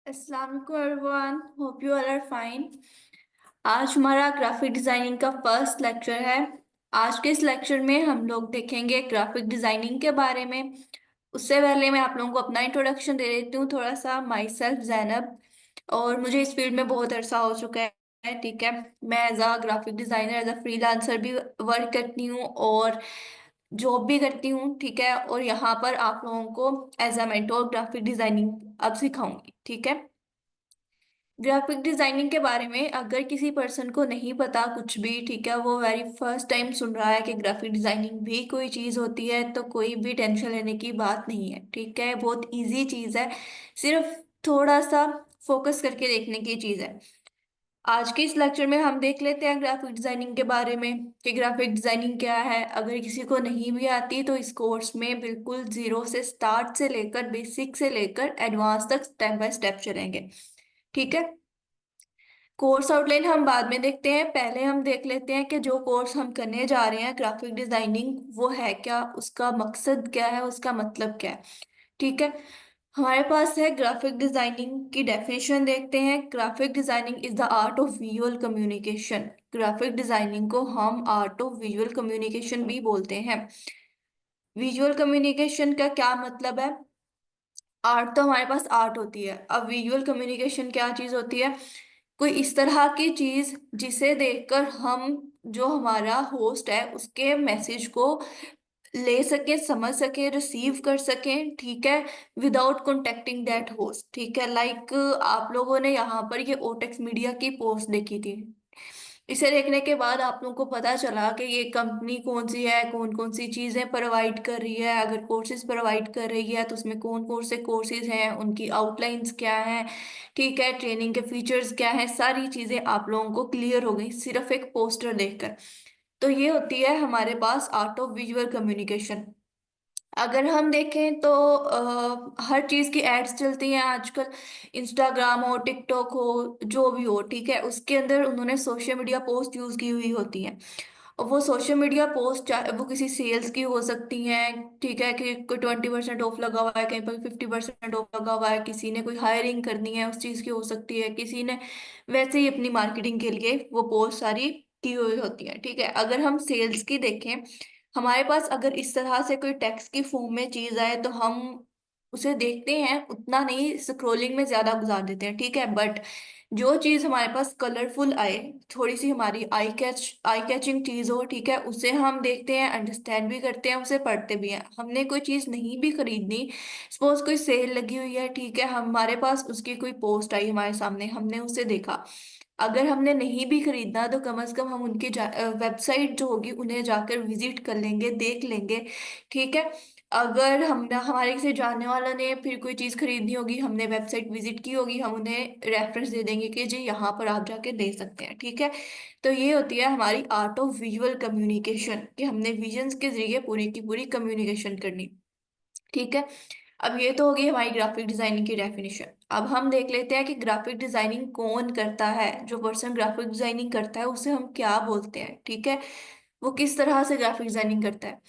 अस्सलाम वालेकुम everyone, hope you all are fine. आज हमारा ग्राफिक डिजाइनिंग का फर्स्ट लेक्चर है। आज के इस लेक्चर में हम लोग देखेंगे ग्राफिक डिजाइनिंग के बारे में। उससे पहले मैं आप लोगों को अपना इंट्रोडक्शन दे देती हूँ थोड़ा सा। माई सेल्फ जैनब, और मुझे इस फील्ड में बहुत अरसा हो चुका है। ठीक है, मैं as a graphic designer, as a freelancer भी वर्क करती हूँ और जॉब भी करती हूँ। ठीक है, और यहाँ पर आप लोगों को as a mentor graphic designing अब सिखाऊंगी। ठीक है, ग्राफिक डिजाइनिंग के बारे में अगर किसी पर्सन को नहीं पता कुछ भी, ठीक है, वो वेरी फर्स्ट टाइम सुन रहा है कि ग्राफिक डिजाइनिंग भी कोई चीज होती है, तो कोई भी टेंशन लेने की बात नहीं है। ठीक है, बहुत इजी चीज है, सिर्फ थोड़ा सा फोकस करके देखने की चीज है। आज के इस लेक्चर में हम देख लेते हैं ग्राफिक डिजाइनिंग के बारे में कि ग्राफिक डिजाइनिंग क्या है। अगर किसी को नहीं भी आती तो इस कोर्स में बिल्कुल जीरो से स्टार्ट से लेकर बेसिक से लेकर एडवांस तक स्टेप बाय स्टेप चलेंगे। ठीक है, कोर्स आउटलाइन हम बाद में देखते हैं, पहले हम देख लेते हैं कि जो कोर्स हम करने जा रहे हैं ग्राफिक डिजाइनिंग वो है क्या, उसका मकसद क्या है, उसका मतलब क्या है। ठीक है, हमारे पास है ग्राफिक डिजाइनिंग की डेफिनेशन। देखते हैं, graphic designing is the art of visual communication. Graphic designing को हम आर्ट ऑफ विजुअल कम्युनिकेशन भी बोलते हैं। विजुअल कम्युनिकेशन का क्या मतलब है? आर्ट तो हमारे पास आर्ट होती है, अब विजुअल कम्युनिकेशन क्या चीज होती है? कोई इस तरह की चीज जिसे देखकर हम, जो हमारा होस्ट है, उसके मैसेज को ले सके, समझ सके, रिसीव कर सके। ठीक है, विदाउट कॉन्टेक्टिंग दैट होस्ट। ठीक है, लाइक आप लोगों ने यहाँ पर ये ओटेक्स मीडिया की पोस्ट देखी थी। इसे देखने के बाद आप लोगों को पता चला कि ये कंपनी कौन सी है, कौन कौन सी चीजें प्रोवाइड कर रही है। अगर कोर्सेज प्रोवाइड कर रही है तो उसमें कौन कौन से कोर्सेज हैं, उनकी आउटलाइंस क्या है। ठीक है, ट्रेनिंग के फीचर्स क्या हैं, सारी चीजें आप लोगों को क्लियर हो गई सिर्फ एक पोस्टर देखकर। तो ये होती है हमारे पास आर्ट ऑफ विजुअल कम्युनिकेशन। अगर हम देखें तो हर चीज की एड्स चलती हैं आजकल। इंस्टाग्राम हो, टिकटॉक हो, जो भी हो, ठीक है, उसके अंदर उन्होंने सोशल मीडिया पोस्ट यूज की हुई होती हैं। और वो सोशल मीडिया पोस्ट चाहे वो किसी सेल्स की हो सकती हैं। ठीक है, कि कोई 20% ऑफ लगा हुआ है, कहीं पर 50% ऑफ लगा हुआ है, किसी ने कोई हायरिंग करनी है उस चीज की हो सकती है, किसी ने वैसे ही अपनी मार्केटिंग के लिए वो पोस्ट सारी की हुई होती है। ठीक है, अगर हम सेल्स की देखें, हमारे पास अगर इस तरह से कोई टेक्स्ट की फॉर्म में चीज आए तो हम उसे देखते हैं, उतना नहीं, स्क्रोलिंग में ज्यादा गुजार देते हैं। ठीक है, बट जो चीज हमारे पास कलरफुल आए, थोड़ी सी हमारी आई कैचिंग चीज हो, ठीक है, उसे हम देखते हैं, अंडरस्टैंड भी करते हैं, उसे पढ़ते भी हैं। हमने कोई चीज नहीं भी खरीदनी, सपोज कोई सेल लगी हुई है, ठीक है, हमारे पास उसकी कोई पोस्ट आई हमारे सामने, हमने उसे देखा। अगर हमने नहीं भी खरीदना तो कम से कम हम उनकी वेबसाइट जो होगी उन्हें जाकर विजिट कर लेंगे, देख लेंगे। ठीक है, अगर हम हमारे किसी जानने वाला ने फिर कोई चीज खरीदनी होगी, हमने वेबसाइट विजिट की होगी, हम उन्हें रेफरेंस दे देंगे कि जी यहाँ पर आप जाके दे सकते हैं। ठीक है, तो ये होती है हमारी आर्ट ऑफ विजुअल कम्युनिकेशन, कि हमने विजन्स के जरिए पूरी की पूरी कम्युनिकेशन करनी। ठीक है, अब ये तो होगी हमारी ग्राफिक डिजाइनिंग की डेफिनेशन। अब हम देख लेते हैं कि ग्राफिक डिजाइनिंग कौन करता है। जो पर्सन ग्राफिक डिजाइनिंग करता है उसे हम क्या बोलते हैं। ठीक है, वो किस तरह से ग्राफिक डिजाइनिंग करता है।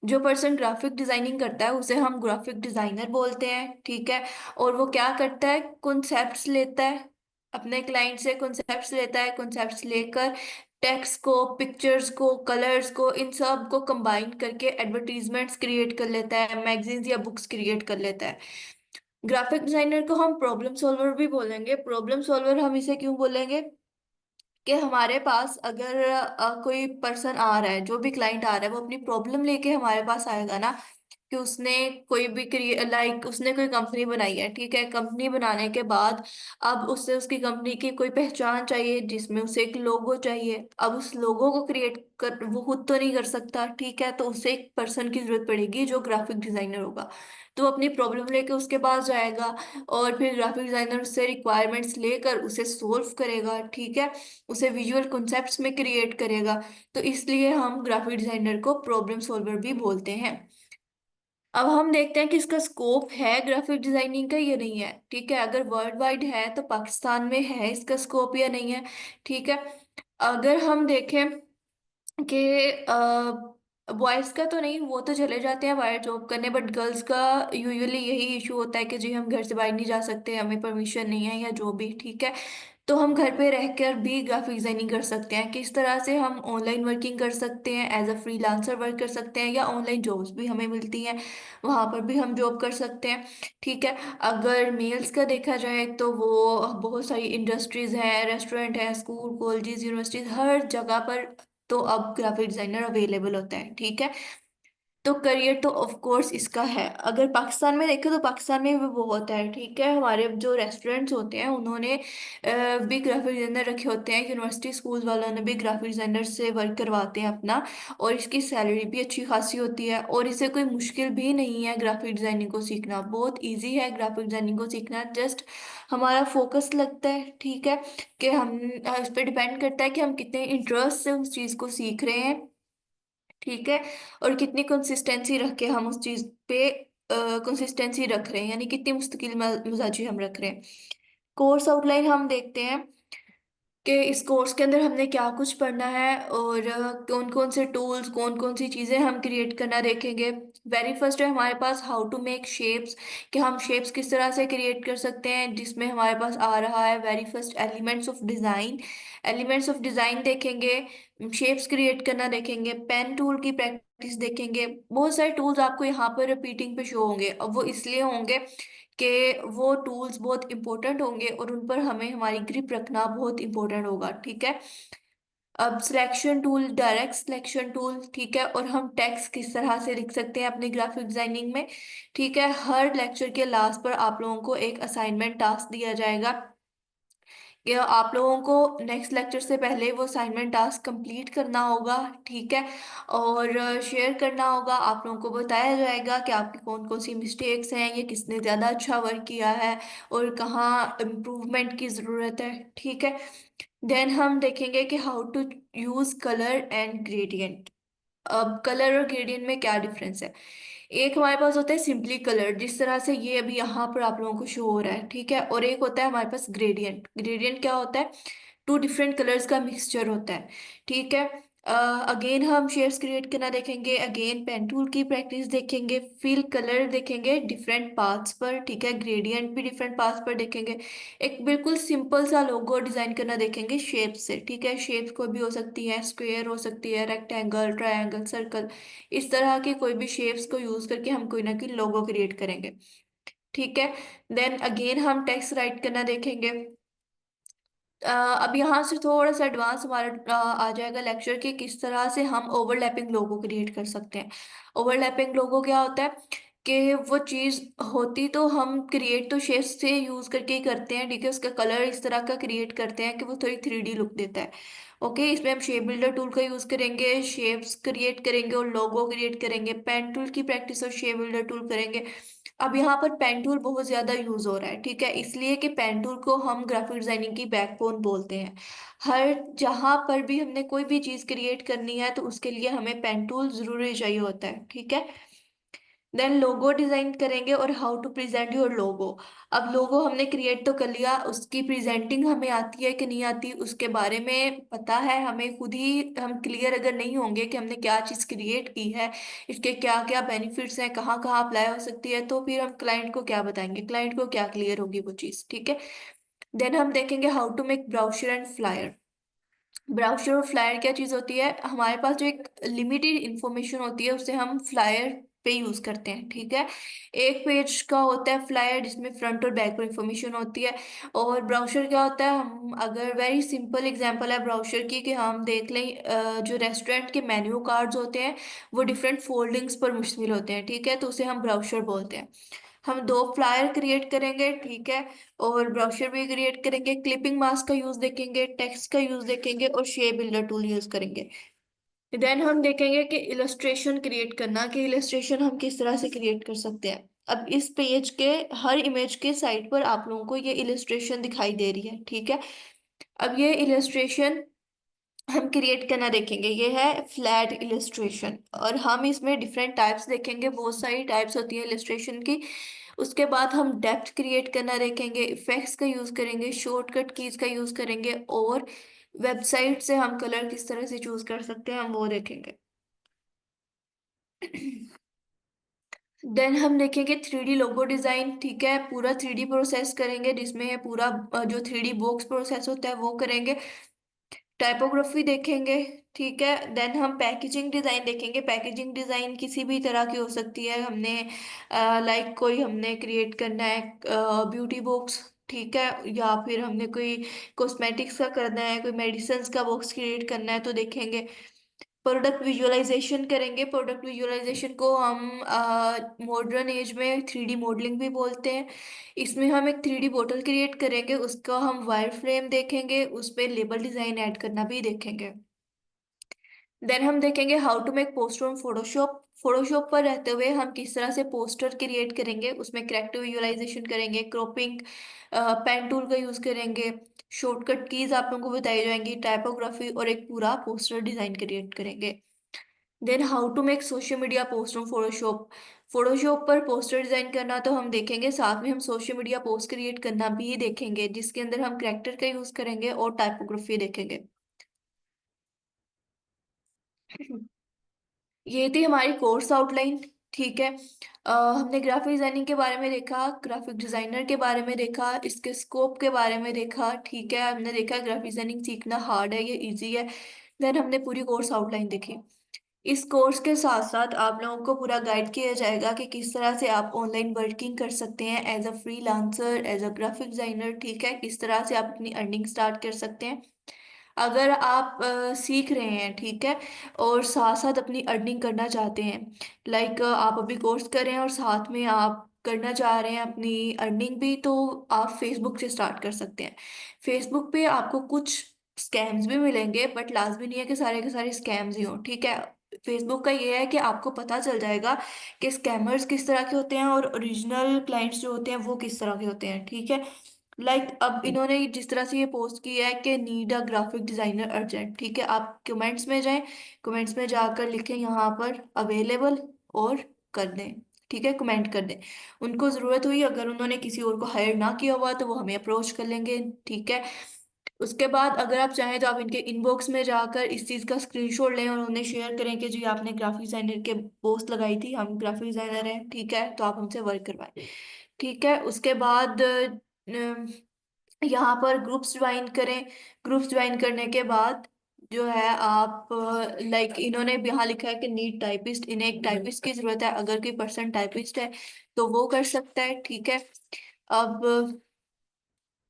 जो पर्सन ग्राफिक डिजाइनिंग करता है उसे हम ग्राफिक डिजाइनर बोलते हैं। ठीक है, और वो क्या करता है, कॉन्सेप्ट्स लेता है, अपने क्लाइंट से कॉन्सेप्ट्स लेता है, कॉन्सेप्ट्स लेकर टेक्स्ट को, पिक्चर्स को, कलर्स को, इन सब को कंबाइन करके एडवर्टीजमेंट्स क्रिएट कर लेता है, मैगजीन्स या बुक्स क्रिएट कर लेता है। ग्राफिक डिजाइनर को हम प्रॉब्लम सॉल्वर भी बोलेंगे। प्रॉब्लम सॉल्वर हम इसे क्यों बोलेंगे कि हमारे पास अगर कोई पर्सन आ रहा है, जो भी क्लाइंट आ रहा है, वो अपनी प्रॉब्लम लेके हमारे पास आएगा ना, कि उसने कोई भी लाइक उसने कोई कंपनी बनाई है। ठीक है, कंपनी बनाने के बाद अब उससे उसकी कंपनी की कोई पहचान चाहिए, जिसमें उसे एक लोगो चाहिए। अब उस लोगो को क्रिएट कर वो खुद तो नहीं कर सकता। ठीक है, तो उसे एक पर्सन की जरूरत पड़ेगी जो ग्राफिक डिजाइनर होगा। तो वो अपनी प्रॉब्लम लेके उसके पास जाएगा और फिर ग्राफिक डिजाइनर उससे रिक्वायरमेंट्स लेकर उसे सोल्व करेगा। ठीक है, उसे विजुअल कॉन्सेप्ट्स में क्रिएट करेगा। तो इसलिए हम ग्राफिक डिजाइनर को प्रॉब्लम सॉल्वर भी बोलते हैं। अब हम देखते हैं कि इसका स्कोप है ग्राफिक डिजाइनिंग का या नहीं है। ठीक है, अगर वर्ल्ड वाइड है तो पाकिस्तान में है इसका स्कोप या नहीं है। ठीक है, अगर हम देखें कि बॉयज का तो नहीं, वो तो चले जाते हैं बाहर जॉब करने, बट गर्ल्स का यूजुअली यही इशू होता है कि जी हम घर से बाहर नहीं जा सकते, हमें परमिशन नहीं है या जो भी, ठीक है। तो हम घर पे रहकर भी ग्राफिक डिजाइनिंग कर सकते हैं। किस तरह से? हम ऑनलाइन वर्किंग कर सकते हैं, एज अ फ्रीलांसर वर्क कर सकते हैं, या ऑनलाइन जॉब्स भी हमें मिलती हैं, वहां पर भी हम जॉब कर सकते हैं, ठीक है। अगर मेल्स का देखा जाए तो वो बहुत सारी इंडस्ट्रीज हैं, रेस्टोरेंट है, स्कूल कॉलेजेस यूनिवर्सिटीज, हर जगह पर तो अब ग्राफिक डिजाइनर अवेलेबल होता है, ठीक है। तो करियर तो ऑफ कोर्स इसका है। अगर पाकिस्तान में देखें तो पाकिस्तान में भी बहुत है, ठीक है। हमारे जो रेस्टोरेंट्स होते हैं उन्होंने भी ग्राफिक डिजाइनर रखे होते हैं, यूनिवर्सिटी स्कूल वालों ने भी ग्राफिक डिजाइनर से वर्क करवाते हैं अपना, और इसकी सैलरी भी अच्छी खासी होती है, और इसे कोई मुश्किल भी नहीं है ग्राफिक डिजाइनिंग को सीखना, बहुत ईजी है ग्राफिक डिजाइनिंग को सीखना। जस्ट हमारा फोकस लगता है, ठीक है, कि हम इस पर डिपेंड करता है कि हम कितने इंटरेस्ट से उस चीज़ को सीख रहे हैं, ठीक है, और कितनी कंसिस्टेंसी रख के हम उस चीज पे कंसिस्टेंसी रख रहे हैं, यानी कितनी मुस्तकिल मिजाजी हम रख रहे हैं। कोर्स आउटलाइन हम देखते हैं कि इस कोर्स के अंदर हमने क्या कुछ पढ़ना है, और कौन कौन से टूल्स, कौन कौन सी चीज़ें हम क्रिएट करना देखेंगे। वेरी फर्स्ट है हमारे पास हाउ टू मेक शेप्स, कि हम शेप्स किस तरह से क्रिएट कर सकते हैं, जिसमें हमारे पास आ रहा है very first elements of design. Elements of design देखेंगे, शेप्स क्रिएट करना देखेंगे, पेन टूल की प्रैक्टिस देखेंगे। बहुत सारे टूल्स आपको यहाँ पर रिपीटिंग पे शो होंगे, अब वो इसलिए होंगे कि वो टूल्स बहुत इंपॉर्टेंट होंगे और उन पर हमें हमारी ग्रिप रखना बहुत इंपॉर्टेंट होगा, ठीक है। अब selection tool, direct selection tool, ठीक है, और हम टेक्स्ट किस तरह से लिख सकते हैं अपनी ग्राफिक डिजाइनिंग में, ठीक है। हर लेक्चर के लास्ट पर आप लोगों को एक असाइनमेंट टास्क दिया जाएगा, कि आप लोगों को नेक्स्ट लेक्चर से पहले वो असाइनमेंट टास्क कंप्लीट करना होगा, ठीक है, और शेयर करना होगा। आप लोगों को बताया जाएगा कि आपकी कौन कौन सी मिस्टेक्स हैं, ये किसने ज़्यादा अच्छा वर्क किया है, और कहाँ इम्प्रूवमेंट की ज़रूरत है, ठीक है। देन हम देखेंगे कि how to use colour and gradient. अब कलर और ग्रेडियंट में क्या डिफरेंस है? एक हमारे पास होता है सिंपली कलर, जिस तरह से ये अभी यहाँ पर आप लोगों को शो हो रहा है, ठीक है, और एक होता है हमारे पास ग्रेडियंट। ग्रेडियंट क्या होता है? टू डिफरेंट कलर्स का मिक्सचर होता है, ठीक है। अगेन हम शेड्स क्रिएट करना देखेंगे, अगेन पेन टूल की प्रैक्टिस देखेंगे, फिल कलर देखेंगे डिफरेंट पाथ्स पर, ठीक है, ग्रेडियंट भी डिफरेंट पाथ्स पर देखेंगे। एक बिल्कुल सिंपल सा लोगो डिजाइन करना देखेंगे शेप से, ठीक है। शेप्स कोई भी हो सकती है, स्क्वायर हो सकती है, रेक्टेंगल, ट्रायंगल, सर्कल, इस तरह के कोई भी शेप्स को यूज करके हम कोई ना कोई लोगो क्रिएट करेंगे, ठीक है। देन अगेन हम टेक्स्ट राइट करना देखेंगे। अब यहाँ से थोड़ा सा एडवांस हमारा आ जाएगा लेक्चर कि किस तरह से हम ओवरलैपिंग लोगो क्रिएट कर सकते हैं। ओवरलैपिंग लोगो क्या होता है? कि वो चीज़ होती तो हम क्रिएट तो शेप से यूज़ करके ही करते हैं, ठीक है, उसका कलर इस तरह का क्रिएट करते हैं कि वो थोड़ी 3D लुक देता है। ओके, इसमें हम शेप बिल्डर टूल का यूज़ करेंगे, शेप्स क्रिएट करेंगे और लोगो क्रिएट करेंगे, पेन टूल की प्रैक्टिस और शेप बिल्डर टूल करेंगे। अब यहाँ पर पेन टूल बहुत ज्यादा यूज हो रहा है, ठीक है, इसलिए कि पेन टूल को हम ग्राफिक डिजाइनिंग की बैकबोन बोलते हैं। हर जहां पर भी हमने कोई भी चीज क्रिएट करनी है तो उसके लिए हमें पेन टूल जरूरी चाहिए होता है, ठीक है। देन लोगो डिजाइन करेंगे और how to present your logo. अब लोगो हमने क्रिएट तो कर लिया, उसकी प्रेजेंटिंग हमें आती है कि नहीं आती उसके बारे में पता है हमें खुद ही, हम क्लियर अगर नहीं होंगे कि हमने क्या चीज़ क्रिएट की है, इसके क्या क्या बेनिफिट्स हैं, कहाँ कहाँ अप्लाई हो सकती है, तो फिर हम क्लाइंट को क्या बताएंगे, क्लाइंट को क्या क्लियर होगी वो चीज़, ठीक है। देन हम देखेंगे how to make brochure and flyer. Brochure और फ्लायर क्या चीज़ होती है? हमारे पास जो एक लिमिटेड इंफॉर्मेशन होती है उसे हम फ्लायर पे यूज करते हैं, ठीक है। एक पेज का होता है फ्लायर जिसमें फ्रंट और बैक पर इंफॉर्मेशन होती है। और ब्राउचर क्या होता है? हम अगर वेरी सिंपल एग्जांपल है ब्राउचर की, कि हम देख लें जो रेस्टोरेंट के मेन्यू कार्ड्स होते हैं वो डिफरेंट फोल्डिंग्स पर मुश्तमिल होते हैं, ठीक है, तो उसे हम ब्राउचर बोलते हैं। हम दो फ्लायर क्रिएट करेंगे, ठीक है, और ब्रोशर भी क्रिएट करेंगे, क्लिपिंग मास्क का यूज देखेंगे, टेक्स्ट का यूज देखेंगे, और शेप बिल्डर टूल यूज करेंगे। देन हम देखेंगे कि इलस्ट्रेशन क्रिएट करना, कि इलस्ट्रेशन हम किस तरह से क्रिएट कर सकते हैं। अब इस पेज के हर इमेज के साइड पर आप लोगों को ये इलस्ट्रेशन दिखाई दे रही है, ठीक है। अब ये इलस्ट्रेशन हम क्रिएट करना देखेंगे, ये है फ्लैट इलस्ट्रेशन, और हम इसमें डिफरेंट टाइप्स देखेंगे, बहुत सारी टाइप्स होती है इलस्ट्रेशन की। उसके बाद हम डेप्थ क्रिएट करना देखेंगे, इफेक्ट्स का यूज करेंगे, शॉर्टकट कीज का यूज करेंगे, और वेबसाइट से हम कलर किस तरह से चूज कर सकते हैं हम वो देखेंगे। देन हम देखेंगे 3D लोगो डिजाइन। ठीक है, पूरा 3D प्रोसेस करेंगे, जिसमें पूरा जो 3D बॉक्स प्रोसेस होता है वो करेंगे। टाइपोग्राफी देखेंगे। ठीक है, देन हम पैकेजिंग डिजाइन देखेंगे। पैकेजिंग डिजाइन किसी भी तरह की हो सकती है। हमने लाइक कोई हमने क्रिएट करना है ब्यूटी बॉक्स, ठीक है, या फिर हमने कोई कॉस्मेटिक्स का करना है, कोई मेडिसिन्स का बॉक्स क्रिएट करना है तो देखेंगे। प्रोडक्ट विजुअलाइजेशन करेंगे। प्रोडक्ट विजुअलाइजेशन को हम मॉडर्न एज में 3D मॉडलिंग भी बोलते हैं। इसमें हम एक 3D बोतल क्रिएट करेंगे, उसका हम वायर फ्रेम देखेंगे, उस पे लेबल डिजाइन ऐड करना भी देखेंगे। देन हम देखेंगे how to make poster on Photoshop. Photoshop पर रहते हुए हम किस तरह से पोस्टर क्रिएट करेंगे, उसमें करेक्टिव विजुअलाइजेशन करेंगे, क्रॉपिंग, पेन टूल का यूज करेंगे, शॉर्टकट कीज आप लोगों को बताई जाएंगी, टाइपोग्राफी, और एक पूरा पोस्टर डिजाइन क्रिएट करेंगे। Then how to make social media post on Photoshop. Photoshop पर पोस्टर डिजाइन करना तो हम देखेंगे, साथ में हम सोशल मीडिया पोस्ट क्रिएट करना भी देखेंगे, जिसके अंदर हम करेक्टर का यूज करेंगे और टाइपोग्राफी देखेंगे। ये थी हमारी कोर्स आउटलाइन। ठीक है, हमने ग्राफिक डिजाइनिंग के बारे में देखा, ग्राफिक डिजाइनर के बारे में देखा, इसके स्कोप के बारे में देखा। ठीक है, हमने देखा ग्राफिक डिजाइनिंग सीखना हार्ड है या इजी है। देन हमने पूरी कोर्स आउटलाइन देखी। इस कोर्स के साथ साथ आप लोगों को पूरा गाइड किया जाएगा कि किस तरह से आप ऑनलाइन वर्किंग कर सकते हैं as a freelancer, as a graphic designer. ठीक है, किस तरह से आप अपनी अर्निंग स्टार्ट कर सकते हैं अगर आप सीख रहे हैं। ठीक है, और साथ साथ अपनी अर्निंग करना चाहते हैं। लाइक आप अभी कोर्स कर रहे हैं और साथ में आप करना चाह रहे हैं अपनी अर्निंग भी, तो आप फेसबुक से स्टार्ट कर सकते हैं। फेसबुक पे आपको कुछ स्कैम्स भी मिलेंगे, बट लाजमी नहीं है कि सारे के सारे स्कैम्स ही हों। ठीक है, फेसबुक का ये है कि आपको पता चल जाएगा कि स्कैमर्स किस तरह के होते हैं और ओरिजिनल क्लाइंट्स जो होते हैं वो किस तरह के होते हैं। ठीक है, अब इन्होंने जिस तरह से ये पोस्ट किया है कि need a graphic designer urgent. ठीक है, आप कमेंट्स में जाएं, कमेंट्स में जाकर लिखें यहाँ पर अवेलेबल और कर दें। ठीक है, कमेंट कर दें। उनको ज़रूरत हुई, अगर उन्होंने किसी और को हायर ना किया हुआ तो वो हमें अप्रोच कर लेंगे। ठीक है, उसके बाद अगर आप चाहें तो आप इनके इनबॉक्स में जाकर इस चीज़ का स्क्रीनशॉट लें और उन्हें शेयर करें कि जी आपने ग्राफिक डिजाइनर के पोस्ट लगाई थी, हम ग्राफिक डिजाइनर हैं, ठीक है, तो आप हमसे वर्क करवाएं। ठीक है, उसके बाद यहाँ पर ग्रुप्स ज्वाइन करें। ग्रुप्स ज्वाइन करने के बाद जो है आप लाइक इन्होंने भी यहाँ लिखा है कि नीड टाइपिस्ट, इन्हें एक टाइपिस्ट की जरूरत है, अगर कोई पर्सन टाइपिस्ट है तो वो कर सकता है। ठीक है, अब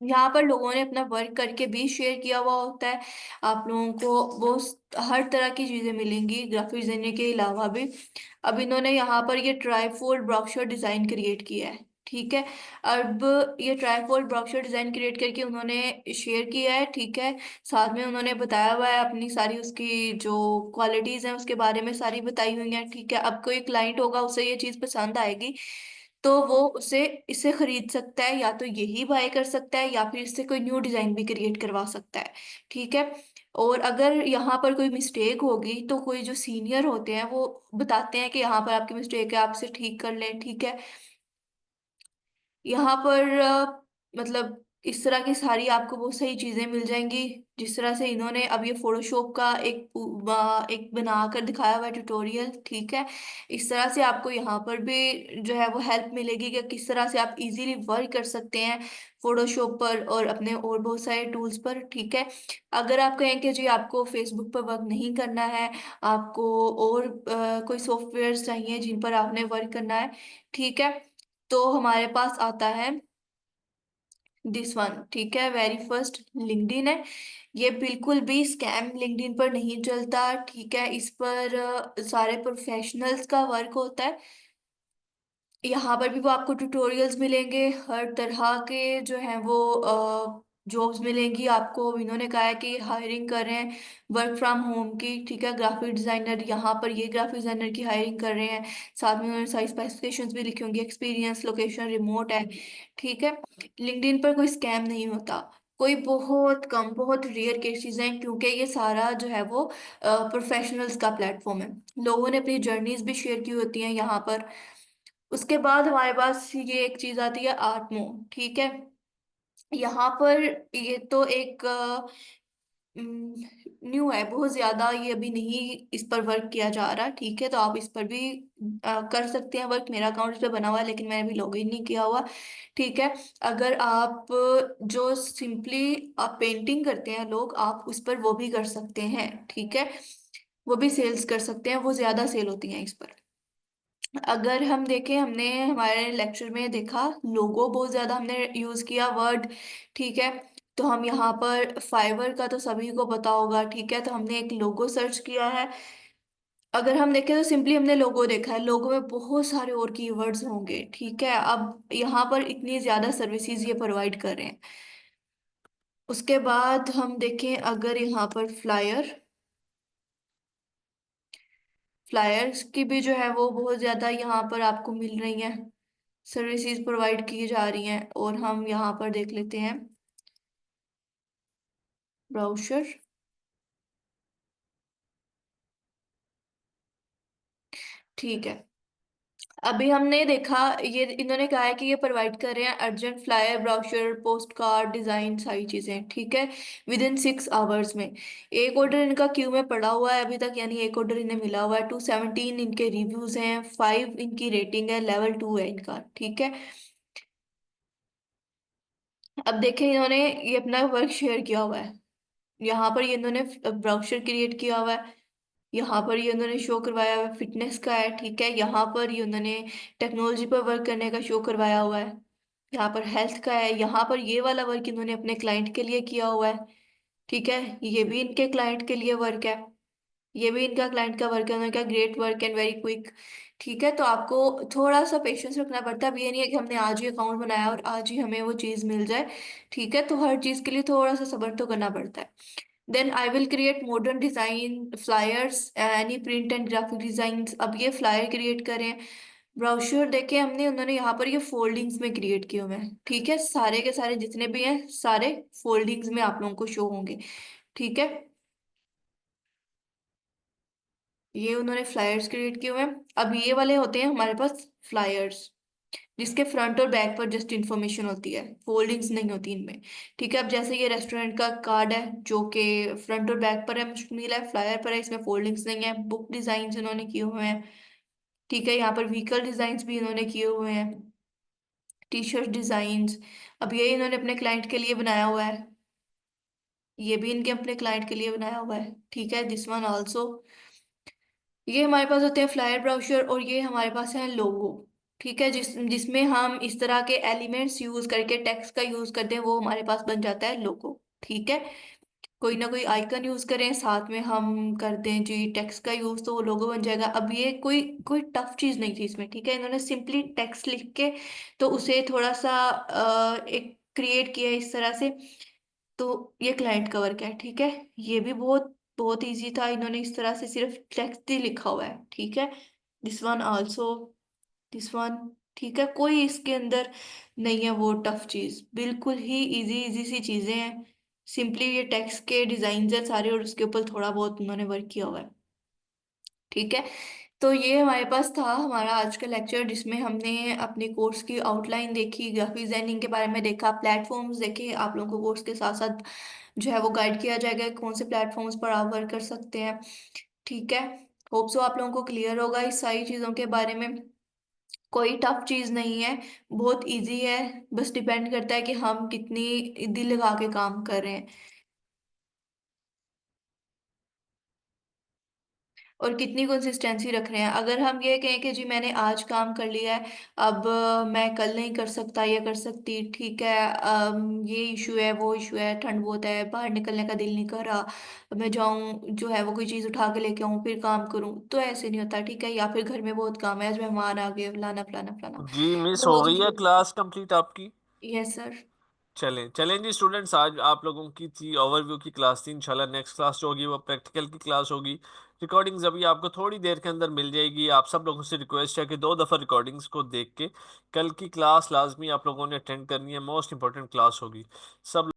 यहाँ पर लोगों ने अपना वर्क करके भी शेयर किया हुआ होता है। आप लोगों को वो हर तरह की चीजें मिलेंगी ग्राफिक डिजाइनिंग के अलावा भी। अब इन्होंने यहाँ पर ये ट्राईफोल्ड ब्रोशर डिजाइन क्रिएट किया है। ठीक है, अब ये ट्राईफोल्ड ब्रोशर डिजाइन क्रिएट करके उन्होंने शेयर किया है। ठीक है, साथ में उन्होंने बताया हुआ है अपनी सारी उसकी जो क्वालिटीज हैं उसके बारे में सारी बताई हुई हैं। ठीक है, अब कोई क्लाइंट होगा उसे ये चीज पसंद आएगी तो वो उसे इसे खरीद सकता है, या तो यही बाय कर सकता है या फिर इससे कोई न्यू डिजाइन भी क्रिएट करवा सकता है। ठीक है, और अगर यहाँ पर कोई मिस्टेक होगी तो कोई जो सीनियर होते हैं वो बताते हैं कि यहाँ पर आपकी मिस्टेक है, आप इसे ठीक कर लें। ठीक है, यहाँ पर मतलब इस तरह की सारी आपको बहुत सही चीजें मिल जाएंगी। जिस तरह से इन्होंने अब ये फोटोशॉप का एक बनाकर दिखाया हुआ है ट्यूटोरियल। ठीक है, इस तरह से आपको यहाँ पर भी जो है वो हेल्प मिलेगी कि किस तरह से आप इजीली वर्क कर सकते हैं फोटोशॉप पर और अपने और बहुत सारे टूल्स पर। ठीक है, अगर आप कहें कि जी आपको फेसबुक पर वर्क नहीं करना है, आपको और कोई सॉफ्टवेयर चाहिए जिन पर आपने वर्क करना है, ठीक है, तो हमारे पास आता है दिस वन। ठीक है, वेरी फर्स्ट लिंक्डइन है। ये बिल्कुल भी स्कैम लिंक्डइन पर नहीं चलता। ठीक है, इस पर सारे प्रोफेशनल्स का वर्क होता है। यहाँ पर भी वो आपको ट्यूटोरियल्स मिलेंगे, हर तरह के जो हैं वो जॉब्स मिलेंगी आपको। इन्होंने कहा है कि हायरिंग कर रहे हैं वर्क फ्रॉम होम की। ठीक है, ग्राफिक डिजाइनर, यहाँ पर ये ग्राफिक डिजाइनर की हायरिंग कर रहे हैं। साथ में उन्होंने सारी स्पेसिफिकेशंस भी लिखी होंगी, एक्सपीरियंस, लोकेशन, रिमोट है। ठीक है, लिंक्डइन पर कोई स्कैम नहीं होता, कोई बहुत कम बहुत रेयर केसेस हैं, क्योंकि ये सारा जो है वो प्रोफेशनल्स का प्लेटफॉर्म है। लोगों ने अपनी जर्नीज भी शेयर की होती हैं यहाँ पर। उसके बाद हमारे पास ये एक चीज आती है आर्ट मोड। ठीक है, यहाँ पर ये तो एक न्यू है बहुत ज्यादा, ये अभी नहीं इस पर वर्क किया जा रहा। ठीक है, तो आप इस पर भी कर सकते हैं वर्क। मेरा अकाउंट इस पर बना हुआ है लेकिन मैंने अभी लॉगिन नहीं किया हुआ। ठीक है, अगर आप जो सिंपली आप पेंटिंग करते हैं लोग, आप उस पर वो भी कर सकते हैं। ठीक है, वो भी सेल्स कर सकते हैं, वो ज्यादा सेल होती हैं इस पर। अगर हम देखें, हमने हमारे लेक्चर में देखा लोगो बहुत ज्यादा हमने यूज किया वर्ड। ठीक है, तो हम यहाँ पर फाइवर का तो सभी को पता होगा। ठीक है, तो हमने एक लोगो सर्च किया है। अगर हम देखें तो सिंपली हमने लोगो देखा है, लोगो में बहुत सारे और कीवर्ड्स होंगे। ठीक है, अब यहाँ पर इतनी ज्यादा सर्विसेज ये प्रोवाइड कर रहे हैं। उसके बाद हम देखें, अगर यहाँ पर फ्लायर, फ्लायर्स की भी जो है वो बहुत ज्यादा यहाँ पर आपको मिल रही हैं, सर्विसेज प्रोवाइड की जा रही हैं। और हम यहाँ पर देख लेते हैं ब्राउशर। ठीक है, अभी हमने देखा ये इन्होंने कहा है कि ये प्रोवाइड कर रहे हैं urgent flyer, brochure, post card design, सारी चीजें। ठीक है, विद इन 6 आवर्स में। एक ऑर्डर इनका क्यू में पड़ा हुआ है अभी तक, यानी एक ऑर्डर इन्हें मिला हुआ है। 217 इनके रिव्यूज हैं, 5 इनकी रेटिंग है, लेवल 2 है इनका। ठीक है, अब देखें इन्होंने ये अपना वर्क शेयर किया हुआ है। यहाँ पर ये इन्होंने ब्राउशर क्रिएट किया हुआ है, यहाँ पर ये उन्होंने शो करवाया हुआ है फिटनेस का है। ठीक है, यहाँ पर ये उन्होंने टेक्नोलॉजी पर वर्क करने का शो करवाया हुआ है। यहाँ पर हेल्थ का है, यहाँ पर ये वाला वर्क इन्होंने अपने क्लाइंट के लिए किया हुआ है। ठीक है, ये भी इनके क्लाइंट के लिए वर्क है, ये भी इनका क्लाइंट का वर्क है। उन्होंने कहा great work and very quick. ठीक है, तो आपको थोड़ा सा पेशेंस रखना पड़ता है। अब ये नहीं है कि हमने आज ही अकाउंट बनाया और आज ही हमें वो चीज़ मिल जाए। ठीक है, तो हर चीज़ के लिए थोड़ा सा सब्र तो करना पड़ता है। Then I will create modern design flyers, any print and graphic design. अब ये फ्लायर क्रिएट करें। ब्राउशर देखे हमने, उन्होंने यहाँ पर ये फोल्डिंग्स में क्रिएट किए हुए हैं। ठीक है, सारे के सारे जितने भी हैं सारे फोल्डिंग्स में आप लोगों को शो होंगे। ठीक है, ये उन्होंने फ्लायर्स क्रिएट किए हुए हैं। अब ये वाले होते हैं हमारे पास फ्लायर्स, जिसके फ्रंट और बैक पर जस्ट इंफॉर्मेशन होती है, फोल्डिंग्स नहीं होती इनमें। ठीक है, अब जैसे ये रेस्टोरेंट का कार्ड है जो कि फ्रंट और बैक पर है, मुश्तमिल है, फ्लायर पर है, इसमें फोल्डिंग्स नहीं है। बुक डिजाइन इन्होंने किए हुए हैं। ठीक है, यहाँ पर व्हीकल डिजाइन भी इन्होंने किए हुए हैं, टी शर्ट डिजाइन। अब ये इन्होंने अपने क्लाइंट के लिए बनाया हुआ है, ये भी इनके अपने क्लाइंट के लिए बनाया हुआ है। ठीक है, दिस वन आल्सो। ये हमारे पास होते हैं फ्लायर ब्राउशर, और ये हमारे पास है लोगो। ठीक है, जिसमें हम इस तरह के एलिमेंट्स यूज करके टेक्स्ट का यूज करते हैं, वो हमारे पास बन जाता है लोगो। ठीक है, कोई ना कोई आइकन यूज करें, साथ में हम कर दें जी टेक्स्ट का यूज, तो वो लोगो बन जाएगा। अब ये कोई कोई टफ चीज नहीं थी इसमें। ठीक है, इन्होंने सिंपली टेक्स्ट लिख के तो उसे थोड़ा सा एक क्रिएट किया इस तरह से। तो ये क्लाइंट का वर्क है। ठीक है, ये भी बहुत बहुत इजी था, इन्होंने इस तरह से सिर्फ टेक्स्ट ही लिखा हुआ है। ठीक है, this one also, this one. ठीक है, कोई इसके अंदर नहीं है वो टफ चीज, बिल्कुल ही इजी इजी सी चीजें हैं। सिंपली ये टेक्स्ट के डिजाइन है सारे, और उसके ऊपर थोड़ा बहुत उन्होंने वर्क किया हुआ है। ठीक है, तो ये हमारे पास था हमारा आज का लेक्चर, जिसमें हमने अपने कोर्स की आउटलाइन देखी, ग्राफिक डिजाइनिंग के बारे में देखा, प्लेटफॉर्म्स देखे। आप लोगों को कोर्स के साथ साथ जो है वो गाइड किया जाएगा कि कौन से प्लेटफॉर्म्स पर आप वर्क कर सकते हैं। ठीक है, होप सो आप लोगों को क्लियर होगा इस सारी चीज़ों के बारे में। कोई टफ चीज़ नहीं है, बहुत इजी है। बस डिपेंड करता है कि हम कितनी दिल लगा के काम कर रहे हैं और कितनी कंसिस्टेंसी रख रहे हैं। अगर हम ये कहें कि जी मैंने आज काम कर लिया है, अब मैं कल नहीं कर सकता या कर सकती, ठीक है, ये इशू है वो इशू है, ठंड बहुत है, बाहर निकलने का दिल नहीं कर रहा, अब मैं जाऊं जो है वो कोई चीज़ उठा के लेके आऊं फिर काम करूं, तो ऐसे नहीं होता। ठीक है, या फिर घर में बहुत काम है, आज मेहमान आ गए, फलाना फलाना फलाना, जी मिस, हो बहुत गई है इशू। क्लास कंप्लीट आपकी? Yes sir. चलें चलें जी स्टूडेंट्स, आज आप लोगों की थी ओवरव्यू की क्लास थी। इंशाल्लाह नेक्स्ट क्लास जो होगी वो प्रैक्टिकल की क्लास होगी। रिकॉर्डिंग्स अभी आपको थोड़ी देर के अंदर मिल जाएगी। आप सब लोगों से रिक्वेस्ट है कि 2 दफ़ा रिकॉर्डिंग्स को देख के कल की क्लास लाजमी आप लोगों ने अटेंड करनी है। मोस्ट इंपॉर्टेंट क्लास होगी। सब